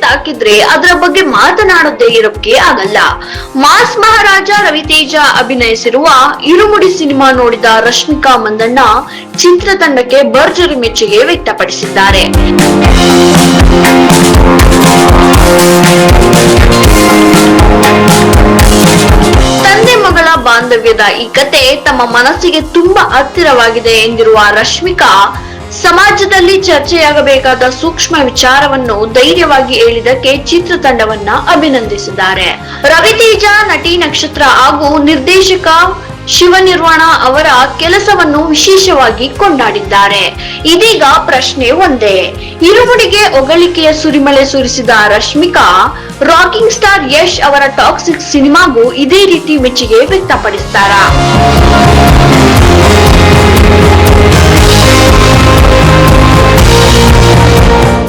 ತಾಕಿದ್ರೆ ಅದರ ಬಗ್ಗೆ ಮಾತನಾಡದೇ ಇರೋಕೆ ಆಗಲ್ಲ. ಮಾಸ್ ಮಹಾರಾಜ ರವಿತೇಜ ಅಭಿನಯಿಸಿರುವ ಇರುಮುಡಿ ಸಿನಿಮಾ ನೋಡಿದ ರಶ್ಮಿಕಾ ಮಂದಣ್ಣ ಚಿತ್ರತಂಡಕ್ಕೆ ಭರ್ಜರಿ ಮೆಚ್ಚುಗೆ ವ್ಯಕ್ತಪಡಿಸಿದ್ದಾರೆ. ತಂದೆ ಮಗಳ ಬಾಂಧವ್ಯದ ಈ ಕತೆ ತಮ್ಮ ಮನಸ್ಸಿಗೆ ತುಂಬಾ ಹತ್ತಿರವಾಗಿದೆ ಎಂದಿರುವ ರಶ್ಮಿಕಾ, ಸಮಾಜದಲ್ಲಿ ಚರ್ಚೆಯಾಗಬೇಕಾದ ಸೂಕ್ಷ್ಮ ವಿಚಾರವನ್ನು ಧೈರ್ಯವಾಗಿ ಹೇಳಿದಕ್ಕೆ ಚಿತ್ರತಂಡವನ್ನ ಅಭಿನಂದಿಸಿದ್ದಾರೆ. ರವಿತೇಜ ನಟಿ ನಕ್ಷತ್ರ ಹಾಗೂ ನಿರ್ದೇಶಕ ಶಿವನಿರ್ವಾಣ ಅವರ ಕೆಲಸವನ್ನು ವಿಶೇಷವಾಗಿ ಕೊಂಡಾಡಿದ್ದಾರೆ. ಇದೀಗ ಪ್ರಶ್ನೆ ಒಂದೇ, ಇರುಮುಡಿಗೆ ಹೊಗಳಿಕೆಯ ಸುರಿಮಳೆ ಸುರಿಸಿದ ರಶ್ಮಿಕಾ, ರಾಕಿಂಗ್ ಸ್ಟಾರ್ ಯಶ್ ಅವರ ಟಾಕ್ಸಿಕ್ ಸಿನಿಮಾಗೂ ಇದೇ ರೀತಿ ಮೆಚ್ಚುಗೆ ವ್ಯಕ್ತಪಡಿಸ್ತಾರಾ?